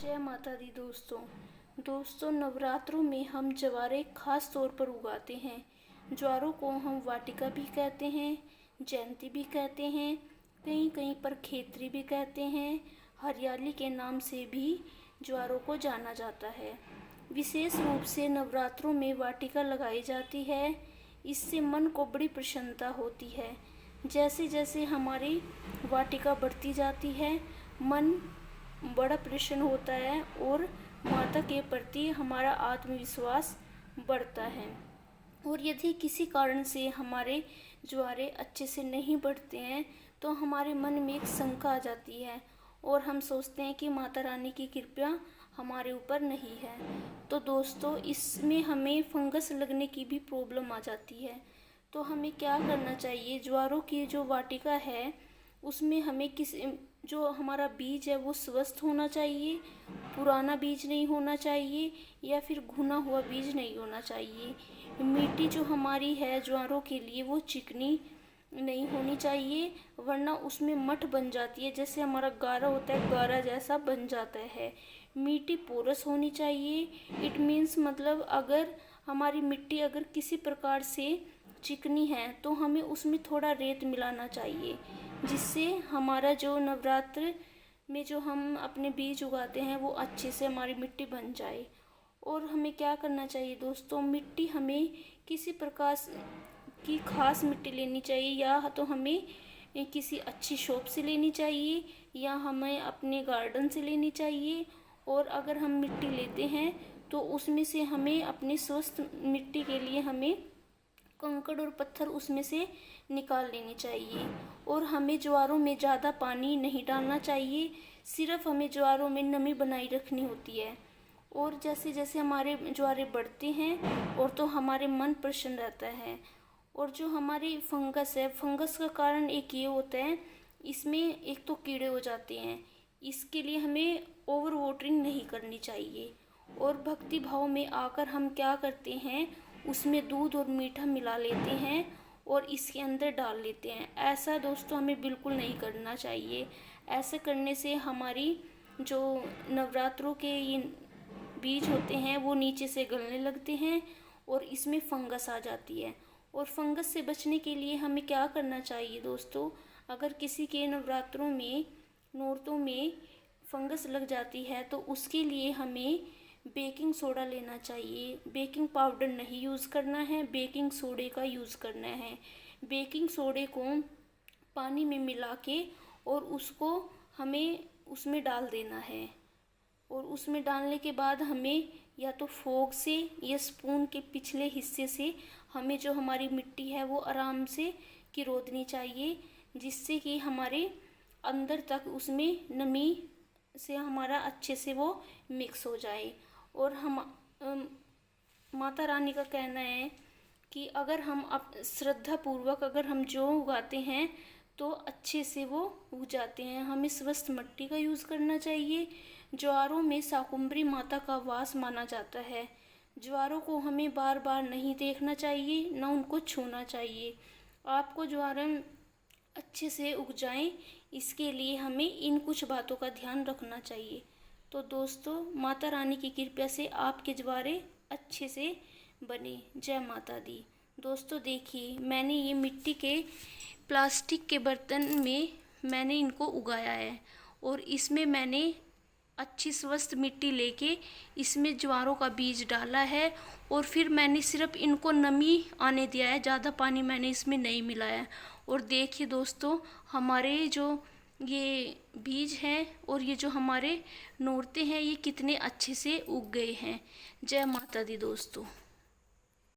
जय माता दी दोस्तों नवरात्रों में हम ज्वारे खास तौर पर उगाते हैं। ज्वारों को हम वाटिका भी कहते हैं, जयंती भी कहते हैं, कहीं कहीं पर खेतरी भी कहते हैं, हरियाली के नाम से भी ज्वारों को जाना जाता है। विशेष रूप से नवरात्रों में वाटिका लगाई जाती है। इससे मन को बड़ी प्रसन्नता होती है। जैसे जैसे हमारी वाटिका बढ़ती जाती है, मन बड़ा प्रसन्न होता है और माता के प्रति हमारा आत्मविश्वास बढ़ता है। और यदि किसी कारण से हमारे ज्वारे अच्छे से नहीं बढ़ते हैं तो हमारे मन में एक शंका आ जाती है और हम सोचते हैं कि माता रानी की कृपा हमारे ऊपर नहीं है। तो दोस्तों इसमें हमें फंगस लगने की भी प्रॉब्लम आ जाती है। तो हमें क्या करना चाहिए, ज्वारों की जो वाटिका है उसमें हमें जो हमारा बीज है वो स्वस्थ होना चाहिए, पुराना बीज नहीं होना चाहिए या फिर घुना हुआ बीज नहीं होना चाहिए। मिट्टी जो हमारी है ज्वारों के लिए वो चिकनी नहीं होनी चाहिए, वरना उसमें मठ बन जाती है। जैसे हमारा गारा होता है, गारा जैसा बन जाता है। मिट्टी पोरस होनी चाहिए। इट मीन्स मतलब अगर हमारी मिट्टी अगर किसी प्रकार से चिकनी है तो हमें उसमें थोड़ा रेत मिलाना चाहिए, जिससे हमारा जो नवरात्र में जो हम अपने बीज उगाते हैं वो अच्छे से हमारी मिट्टी बन जाए। और हमें क्या करना चाहिए दोस्तों, मिट्टी हमें किसी प्रकार की खास मिट्टी लेनी चाहिए, या तो हमें किसी अच्छी शॉप से लेनी चाहिए या हमें अपने गार्डन से लेनी चाहिए। और अगर हम मिट्टी लेते हैं तो उसमें से हमें अपनी स्वस्थ मिट्टी के लिए हमें कंकड़ और पत्थर उसमें से निकाल लेनी चाहिए। और हमें ज्वारों में ज़्यादा पानी नहीं डालना चाहिए, सिर्फ हमें ज्वारों में नमी बनाई रखनी होती है। और जैसे जैसे हमारे ज्वारे बढ़ते हैं और तो हमारे मन प्रसन्न रहता है। और जो हमारी फंगस है, फंगस का कारण एक ये होता है, इसमें एक तो कीड़े हो जाते हैं। इसके लिए हमें ओवर वाटरिंग नहीं करनी चाहिए। और भक्ति भाव में आकर हम क्या करते हैं, उसमें दूध और मीठा मिला लेते हैं और इसके अंदर डाल लेते हैं। ऐसा दोस्तों हमें बिल्कुल नहीं करना चाहिए। ऐसे करने से हमारी जो नवरात्रों के ये बीज होते हैं वो नीचे से गलने लगते हैं और इसमें फंगस आ जाती है। और फंगस से बचने के लिए हमें क्या करना चाहिए दोस्तों, अगर किसी के नवरात्रों में नौरतों में फंगस लग जाती है तो उसके लिए हमें बेकिंग सोडा लेना चाहिए। बेकिंग पाउडर नहीं यूज़ करना है, बेकिंग सोडे का यूज़ करना है। बेकिंग सोडे को पानी में मिला के और उसको हमें उसमें डाल देना है। और उसमें डालने के बाद हमें या तो फोक से या स्पून के पिछले हिस्से से हमें जो हमारी मिट्टी है वो आराम से किरोदनी चाहिए, जिससे कि हमारे अंदर तक उसमें नमी से हमारा अच्छे से वो मिक्स हो जाए। और हम माता रानी का कहना है कि अगर हम श्रद्धा पूर्वक अगर हम जो उगाते हैं तो अच्छे से वो उग जाते हैं। हमें स्वस्थ मिट्टी का यूज़ करना चाहिए। ज्वारों में शाकुंभरी माता का वास माना जाता है। ज्वारों को हमें बार बार नहीं देखना चाहिए, ना उनको छूना चाहिए। आपको ज्वार अच्छे से उग जाएं, इसके लिए हमें इन कुछ बातों का ध्यान रखना चाहिए। तो दोस्तों माता रानी की कृपा से आपके ज्वारे अच्छे से बने। जय माता दी। दोस्तों देखिए, मैंने ये मिट्टी के प्लास्टिक के बर्तन में मैंने इनको उगाया है और इसमें मैंने अच्छी स्वस्थ मिट्टी लेके इसमें ज्वारों का बीज डाला है। और फिर मैंने सिर्फ इनको नमी आने दिया है, ज़्यादा पानी मैंने इसमें नहीं मिलाया। और देखिए दोस्तों, हमारे जो ये बीज हैं और ये जो हमारे नौरते हैं ये कितने अच्छे से उग गए हैं। जय माता दी दोस्तों।